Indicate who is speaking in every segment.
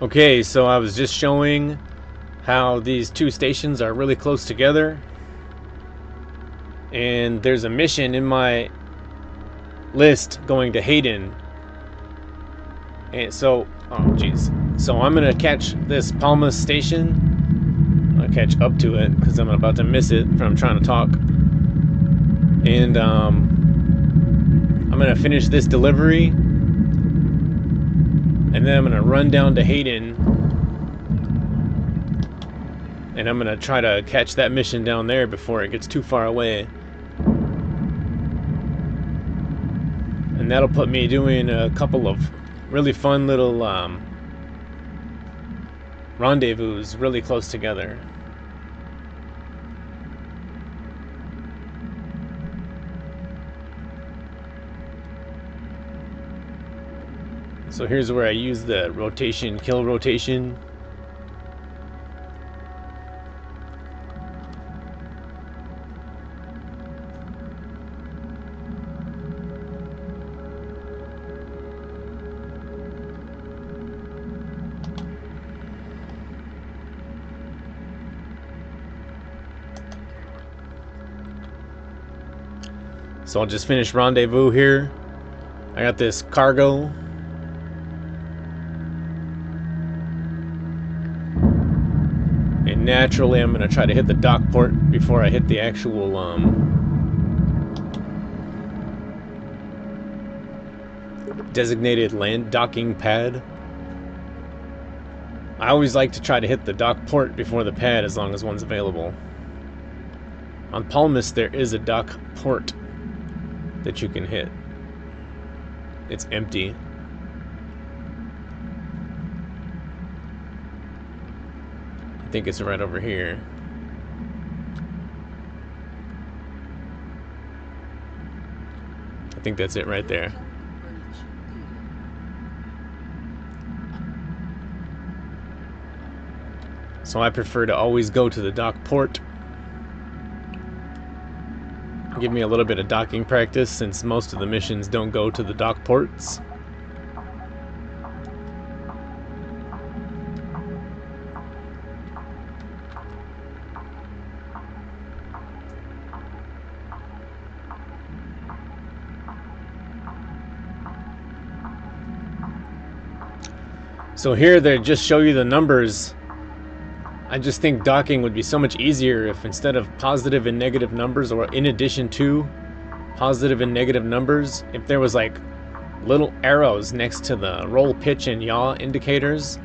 Speaker 1: Okay, so I was just showing how these two stations are really close together, and there's a mission in my list going to Hayden, and so so I'm gonna catch this Palmas station. I'll catch up to it because I'm about to miss it from trying to talk, and I'm gonna finish this delivery, and then I'm gonna run down to Hayden, and I'm gonna try to catch that mission down there before it gets too far away. And that'll put me doing a couple of really fun little rendezvous really close together. So here's where I use the rotation, kill rotation. So I'll just finish rendezvous here. I got this cargo. And naturally I'm gonna try to hit the dock port before I hit the actual designated land docking pad. I always like to try to hit the dock port before the pad as long as one's available. On Palmas there is a dock port that you can hit. It's empty. I think it's right over here. I think that's it right there. So I prefer to always go to the dock port. Give me a little bit of docking practice since most of the missions don't go to the dock ports. So here they just show you the numbers. I just think docking would be so much easier if instead of positive and negative numbers, or in addition to positive and negative numbers, if there was like little arrows next to the roll, pitch, and yaw indicators.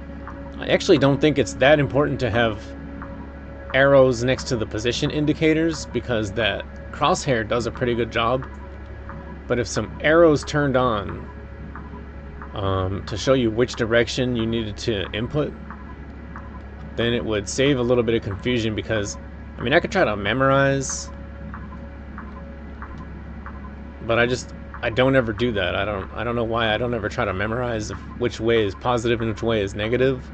Speaker 1: I actually don't think it's that important to have arrows next to the position indicators because that crosshair does a pretty good job. But if some arrows turned on to show you which direction you needed to input, then it would save a little bit of confusion, because I mean I could try to memorize, but I don't ever do that. I don't know why I don't ever try to memorize which way is positive and which way is negative.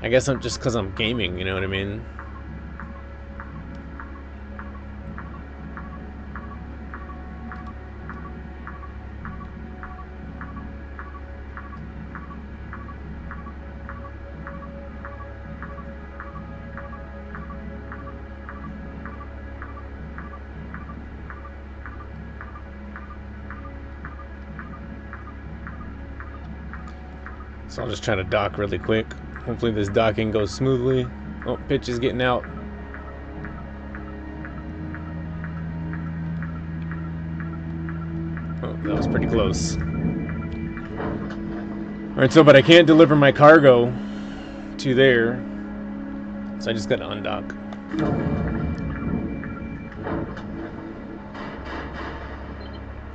Speaker 1: I guess I'm just because I'm gaming, you know what I mean? So I'll just try to dock really quick. Hopefully this docking goes smoothly. Oh, pitch is getting out. Oh, that was pretty close. Alright, so but I can't deliver my cargo to there, so I just gotta undock.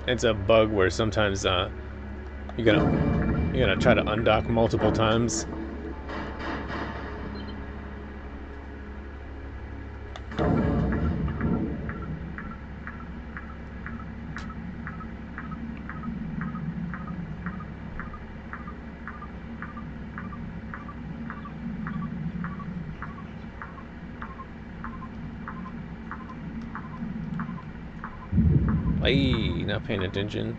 Speaker 1: It's a bug where sometimes you gotta try to undock multiple times. Ay, not paying attention.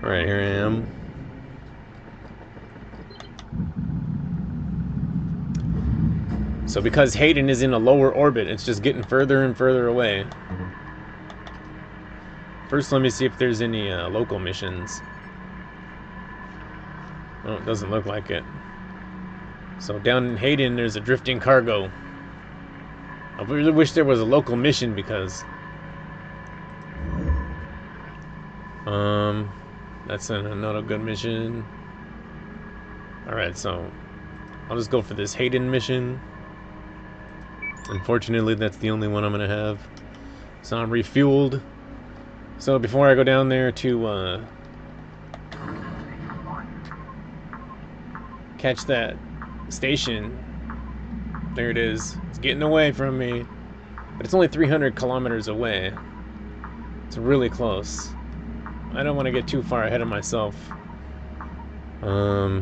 Speaker 1: Alright, here I am. So because Hayden is in a lower orbit, it's just getting further and further away. First, let me see if there's any local missions. Oh, it doesn't look like it. So down in Hayden, there's a drifting cargo. I really wish there was a local mission because... that's not a good mission. Alright, so I'll just go for this Hayden mission. Unfortunately, that's the only one I'm gonna have. So I'm refueled. So before I go down there to catch that station, there it is. It's getting away from me, but it's only 300 kilometers away. It's really close. I don't want to get too far ahead of myself. I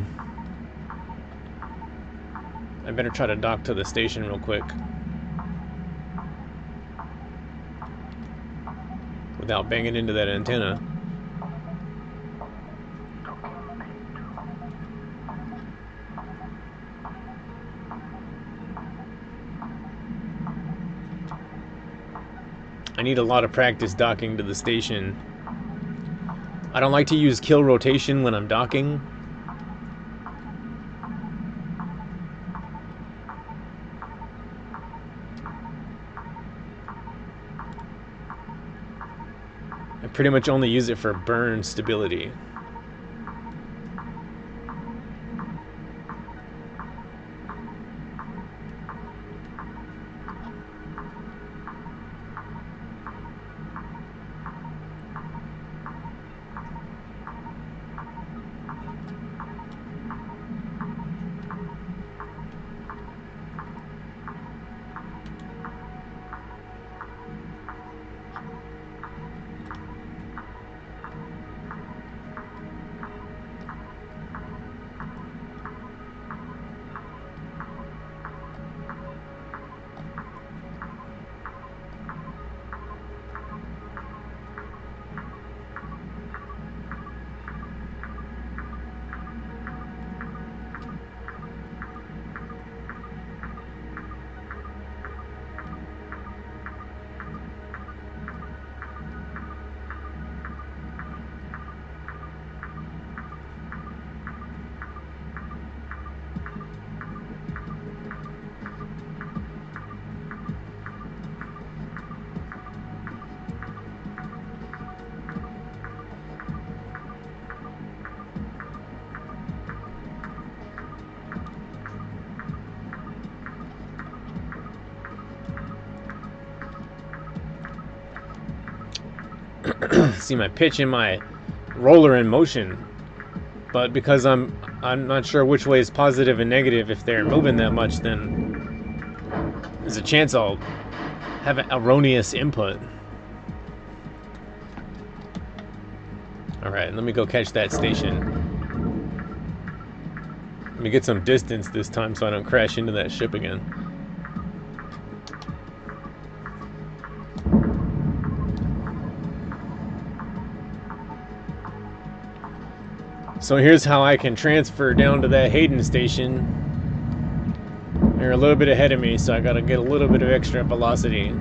Speaker 1: better try to dock to the station real quick without banging into that antenna. I need a lot of practice docking to the station. I don't like to use kill rotation when I'm docking. I pretty much only use it for burn stability. See my pitch and my roller in motion, but because I'm not sure which way is positive and negative. If they're moving that much, then there's a chance I'll have an erroneous input. Alright, let me go catch that station. Let me get some distance this time so I don't crash into that ship again. So here's how I can transfer down to that Hayden station. They're a little bit ahead of me, so I gotta get a little bit of extra velocity.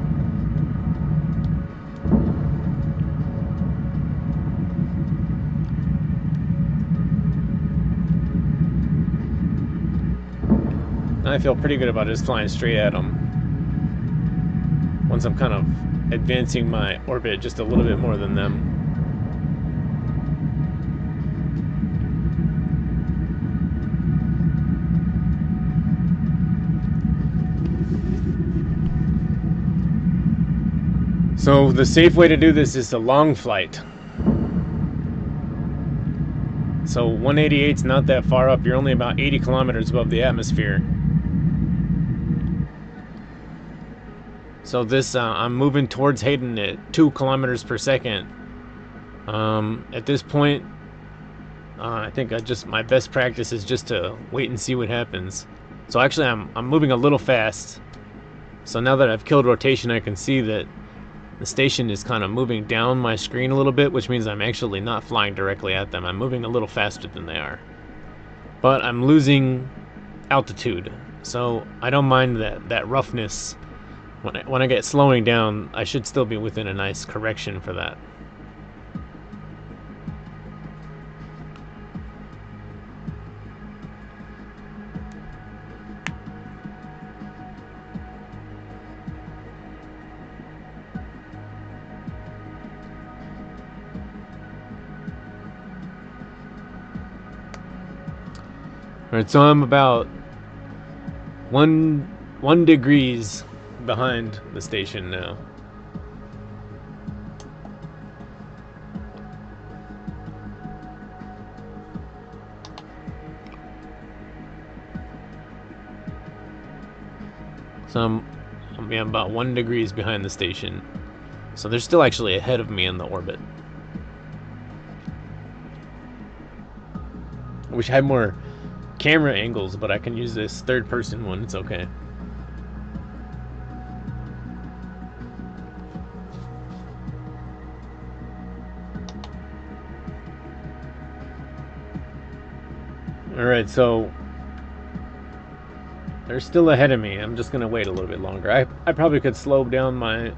Speaker 1: I feel pretty good about just flying straight at them. Once I'm kind of advancing my orbit just a little bit more than them. So the safe way to do this is a long flight. So 188's not that far up. You're only about 80 kilometers above the atmosphere. So this, I'm moving towards Hayden at 2 kilometers per second. At this point, I think my best practice is just to wait and see what happens. So actually, I'm moving a little fast. So now that I've killed rotation, I can see that the station is kind of moving down my screen a little bit, which means I'm actually not flying directly at them. I'm moving a little faster than they are. But I'm losing altitude, so I don't mind that roughness. When I get slowing down, I should still be within a nice correction for that. Alright, so I'm about one degrees behind the station now. So I'm about 1 degrees behind the station. So they're still actually ahead of me in the orbit. I wish I had more camera angles, but I can use this third-person one. It's okay. Alright, so they're still ahead of me. I'm just gonna wait a little bit longer. I probably could slow down my...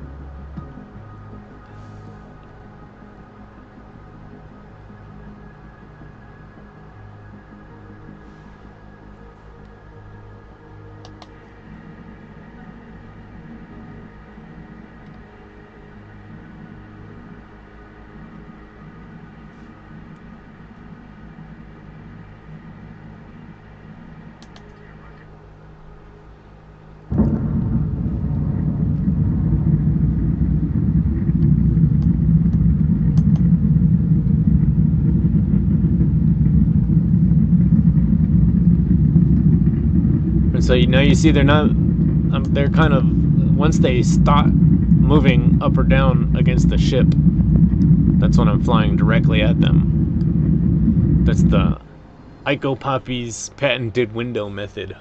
Speaker 1: So now you see they're not, they're kind of, once they stop moving up or down against the ship, that's when I'm flying directly at them. That's the Ico Poppy's patented window method.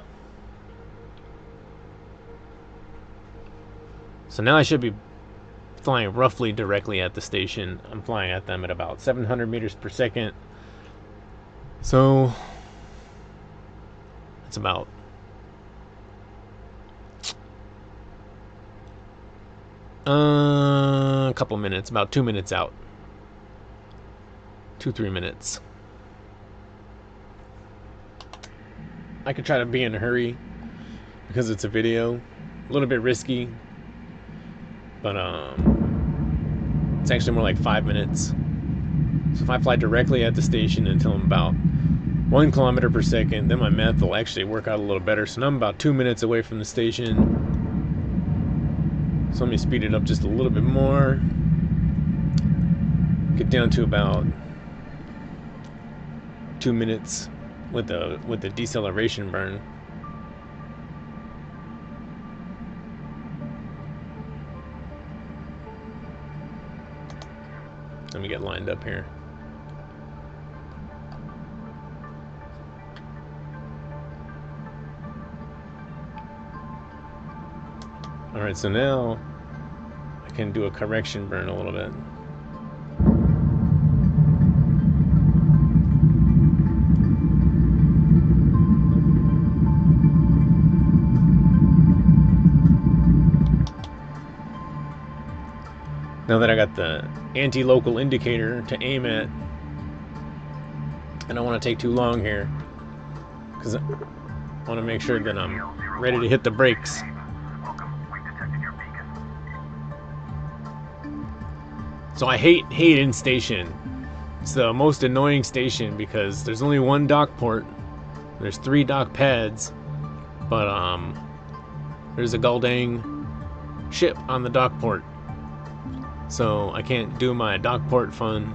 Speaker 1: So now I should be flying roughly directly at the station. I'm flying at them at about 700 meters per second. So it's about a couple minutes, about 2 minutes out. 2-3 minutes. I could try to be in a hurry because it's a video. A little bit risky. But it's actually more like 5 minutes. So if I fly directly at the station until I'm about 1 kilometer per second, then my math will actually work out a little better. So now I'm about 2 minutes away from the station. So let me speed it up just a little bit more. Get down to about 2 minutes with the deceleration burn. Let me get lined up here. Alright, so now I can do a correction burn a little bit. Now that I got the anti-local indicator to aim at, I don't want to take too long here because I want to make sure that I'm ready to hit the brakes. So I hate Hayden Station. It's the most annoying station because there's only one dock port. There's 3 dock pads, but there's a Galdang ship on the dock port. So I can't do my dock port fun.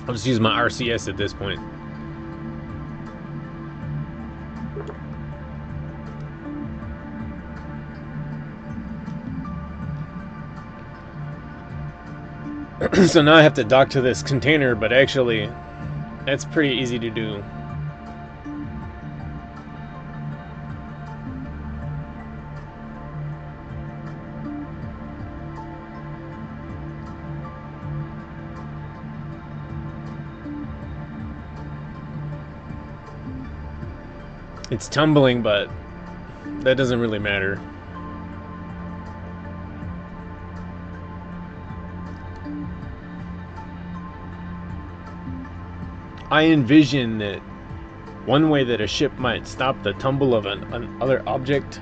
Speaker 1: I'll just use my RCS at this point. So now I have to dock to this container, but actually, that's pretty easy to do. It's tumbling, but that doesn't really matter. I envision that one way that a ship might stop the tumble of another object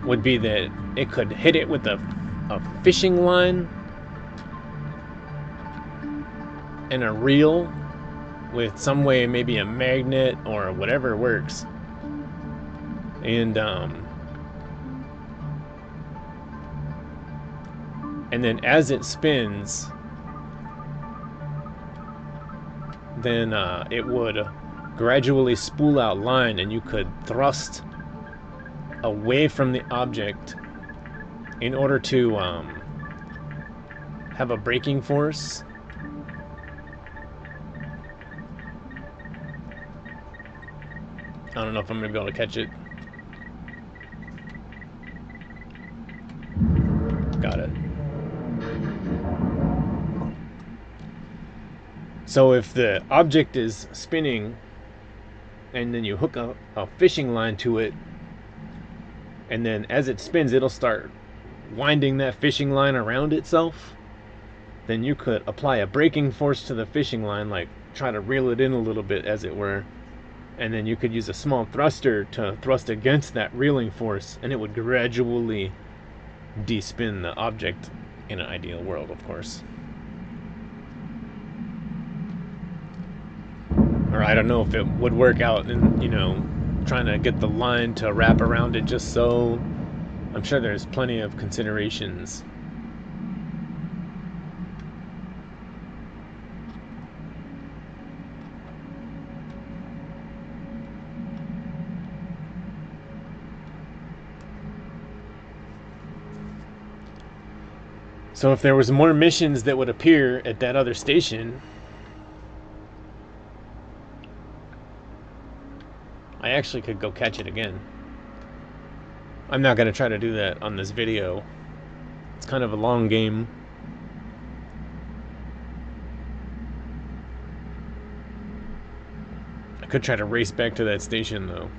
Speaker 1: would be that it could hit it with a fishing line and a reel with some way, maybe a magnet or whatever works. And then as it spins, then it would gradually spool out line, and you could thrust away from the object in order to have a braking force. I don't know if I'm going to be able to catch it. Got it. So if the object is spinning and then you hook a fishing line to it, and then as it spins it'll start winding that fishing line around itself, then you could apply a braking force to the fishing line, like try to reel it in a little bit as it were, and then you could use a small thruster to thrust against that reeling force, and it would gradually de-spin the object in an ideal world, of course. Or I don't know if it would work out in, you know, trying to get the line to wrap around it just so. I'm sure there's plenty of considerations. So if there was more missions that would appear at that other station, I actually could go catch it again. I'm not going to try to do that on this video. It's kind of a long game. I could try to race back to that station though.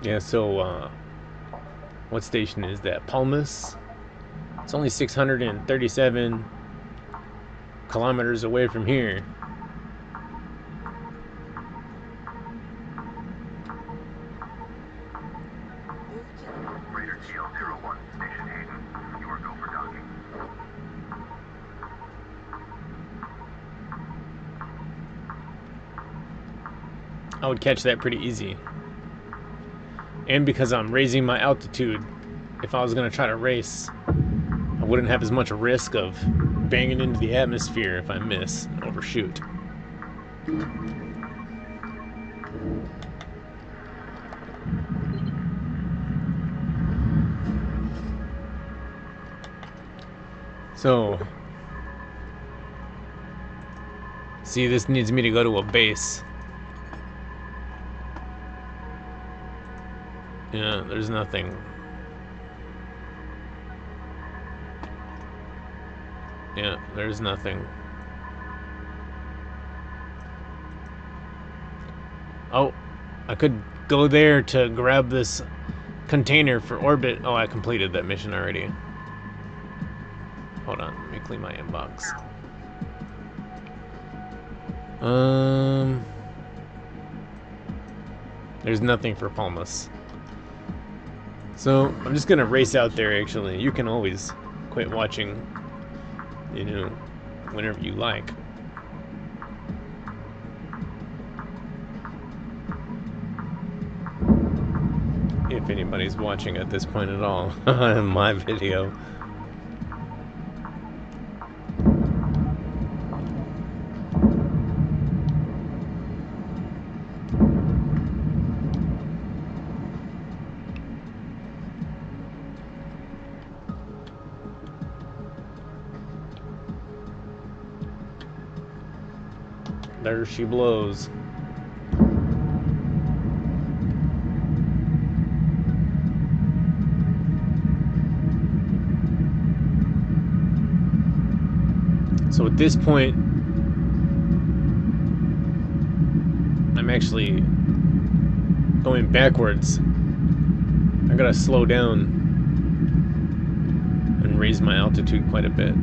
Speaker 1: Yeah, so what station is that? Palmas? It's only 637 kilometers away from here.
Speaker 2: Radar TL01, Station Hayden. You are go for docking.
Speaker 1: I would catch that pretty easy. And because I'm raising my altitude, if I was going to try to race, I wouldn't have as much risk of banging into the atmosphere if I miss and overshoot. So, see, this needs me to go to a base. Yeah, there's nothing. Yeah, there's nothing. Oh, I could go there to grab this container for orbit. Oh, I completed that mission already. Hold on, let me clean my inbox. There's nothing for Palmas. So I'm just gonna race out there. Actually, you can always quit watching, you know, whenever you like. If anybody's watching at this point at all on my video. There she blows. So at this point, I'm actually going backwards. I gotta slow down and raise my altitude quite a bit.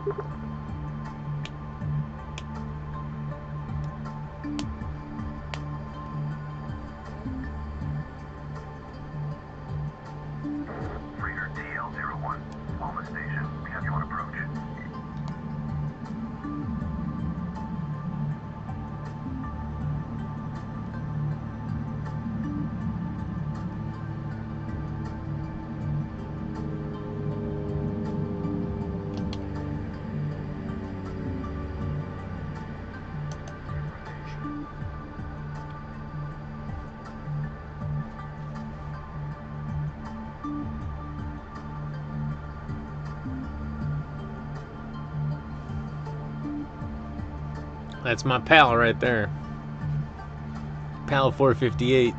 Speaker 2: Freighter TL01, Palmas Station. We have you on approach.
Speaker 1: That's my pal right there. Pal 458.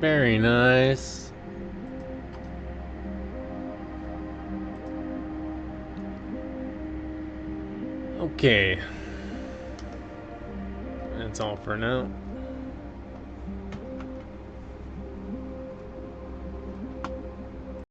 Speaker 1: Very nice. Okay. That's all for now.